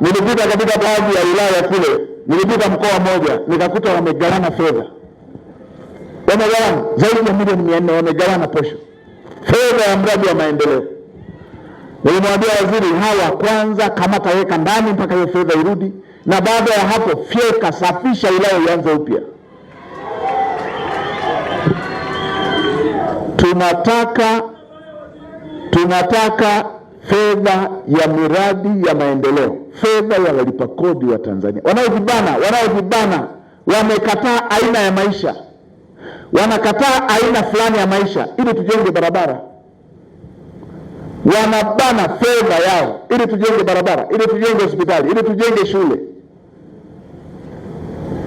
Nilipita katika baadhi ya wilaya kule, nilipita mkoa mmoja nikakuta wamegawana fedha. Wamegawana zaidi ya milioni 400, wamegawana posho fedha ya mradi wa maendeleo. Nilimwambia waziri, hawa kwanza kamata, weka ndani mpaka hiyo fedha irudi, na baada ya hapo fyeka, safisha wilaya ianze upya. Tunataka fedha ya miradi ya maendeleo, fedha ya walipa kodi wa Tanzania. Wanaojibana wamekataa aina ya maisha, wanakataa aina fulani ya maisha ili tujenge barabara. Wanabana fedha yao ili tujenge barabara, ili tujenge hospitali, ili tujenge shule.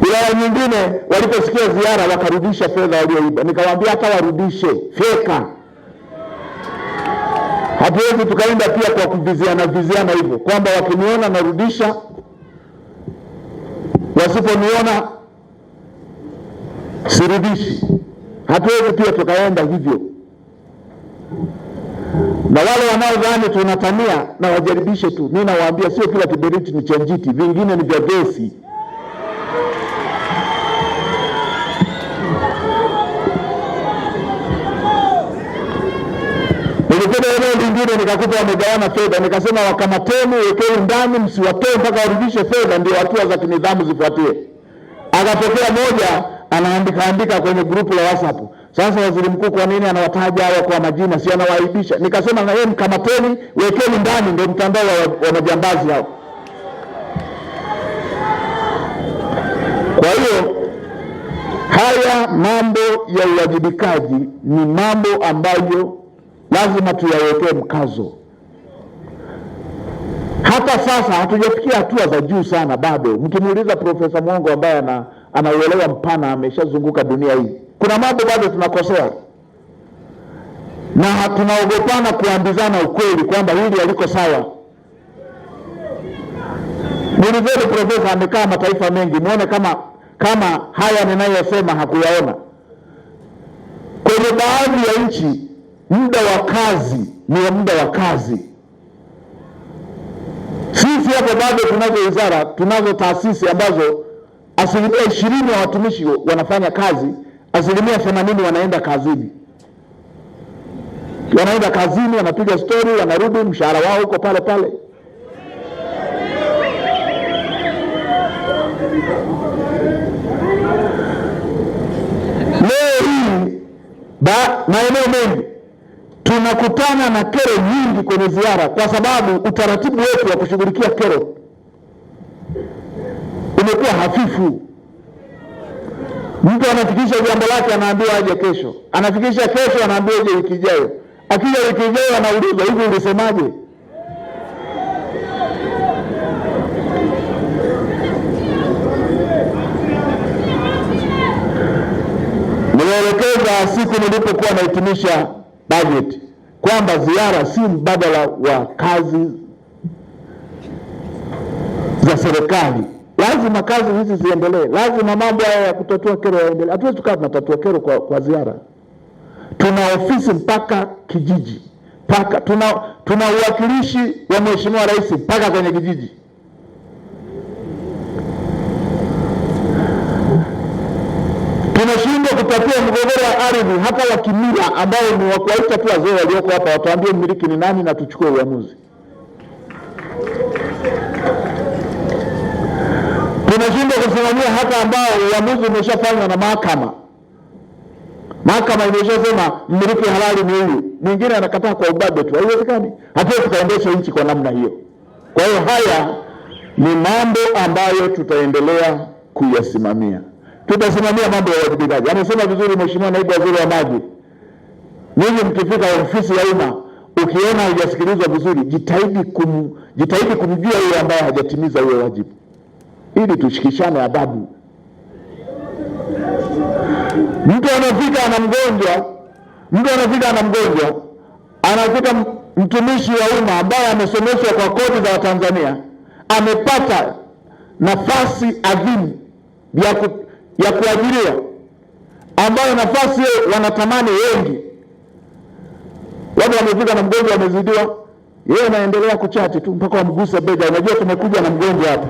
Wilaya nyingine waliposikia ziara wakarudisha fedha walioiba. Nikawaambia hata warudishe, fyeka. Hatuwezi tukaenda pia kwa kuviziana hivyo kwamba wakiniona narudisha, wasiponiona sirudishi. Hatuwezi pia tukaenda hivyo. Na wale wanaodhani tunatania na wajaribishe tu. Mimi nawaambia sio kila kiberiti ni cha njiti, vingine ni vya gesi. Nilikuwa eneo lingine nikakuta wamegawana fedha, nikasema wakamateni, wekeni ndani, msiwatoe mpaka warudishe fedha, ndio hatua za kinidhamu zifuatie. Akatokea moja anaandika kwenye grupu la WhatsApp, sasa waziri mkuu kwa nini anawataja hawa kwa majina, si anawaaibisha? Nikasema na yeye mkamateni, wekeni ndani, ndio mtandao wa majambazi hao. Kwa hiyo haya mambo ya uwajibikaji ni mambo ambayo lazima tuyawekee mkazo. Hata sasa hatujafikia hatua za juu sana bado. Mkimuuliza Profesa Mwongo ambaye anauelewa mpana, ameshazunguka dunia hii, kuna mambo bado tunakosea, na tunaogopana kuambizana ukweli kwamba hili haliko sawa. Muulizeni profesa, amekaa mataifa mengi, muone kama haya ninayosema hakuyaona. Kwenye baadhi ya nchi muda wa kazi ni muda wa kazi. Sisi hapo bado tunazo wizara, tunazo taasisi ambazo 20% ya watumishi wanafanya kazi, 80% wanaenda kazini. Wanaenda kazini, wanapiga story, wanarudi, mshahara wao uko pale pale. Leo hii maeneo mengi tunakutana na kero nyingi kwenye ziara, kwa sababu utaratibu wetu wa kushughulikia kero umekuwa hafifu. Mtu anafikisha jambo lake anaambiwa aje kesho, anafikisha kesho anaambiwa aje wiki ijayo, akija wiki ijayo anaulizwa hivi ulisemaje? Nimeelekeza siku nilipokuwa nahitimisha budget kwamba ziara si mbadala wa kazi za serikali. Lazima kazi hizi ziendelee, lazima mambo haya ya kutatua kero yaendelee. Hatuwezi tukawa tunatatua kero kwa ziara. Tuna ofisi mpaka kijiji, tuna uwakilishi wa Mheshimiwa Rais mpaka kwenye kijiji. Tunashindwa kutatua mgogoro wa ardhi hata wa kimila ambao ni wa kuwaita tu wazee walioko hapa watuambie mmiliki ni nani na tuchukue uamuzi. Tunashindwa kusimamia hata ambao uamuzi umeshafanywa na mahakama. Mahakama imeshasema mmiliki halali ni huyu, mwingine anakataa kwa ubabe tu. Haiwezekani. Hatuwezi tukaendesha nchi kwa namna hiyo. Kwa hiyo haya ni mambo ambayo tutaendelea kuyasimamia. Tutasimamia mambo ya uwajibikaji. Amesema vizuri Mheshimiwa Naibu Waziri wa Maji. Nyinyi mkifika ofisi ya umma, ukiona hujasikilizwa vizuri, jitahidi kumjua yule ambaye hajatimiza huo wajibu, ili tushikishane adabu. Mtu anafika ana mgonjwa, anafika mtumishi wa umma ambaye amesomeshwa kwa kodi za Watanzania, amepata nafasi adhimu ya kuajiriwa, ambayo nafasi wanatamani wengi. Watu wamefika na mgonjwa amezidiwa, Yeye anaendelea kuchati tu mpaka wamguse bega. Unajua tumekuja na mgonjwa hapa.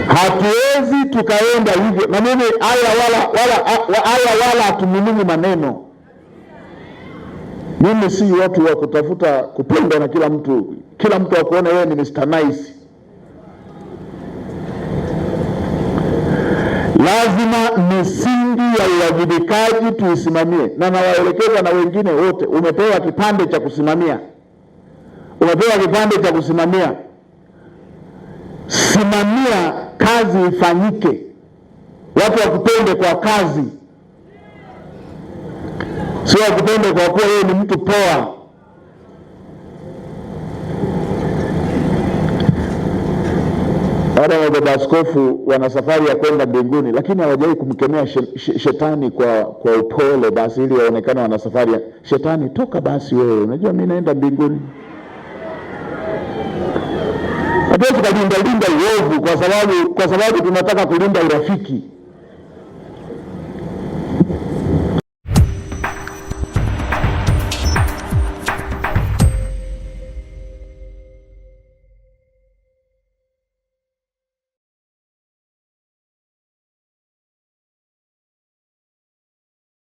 Hatuwezi tukaenda hivyo. Na mimi haya wala hatumimini maneno. Mimi si watu wa kutafuta kupendwa na kila mtu. Kila mtu akuone wewe ni Mr. Nice. Lazima misingi ya uwajibikaji tuisimamie, na nawaelekeza na wengine wote. Umepewa kipande cha kusimamia, simamia kazi ifanyike, watu wakupende kwa kazi, sio wakupende kwa kuwa wewe ni mtu poa. Wale wa askofu wana safari ya kwenda mbinguni, lakini hawajawahi kumkemea shetani kwa upole basi, ili waonekane wana safari ya shetani. Toka basi wewe, unajua mimi naenda mbinguni. Hatuwezi kulinda uovu kwa sababu tunataka kulinda urafiki.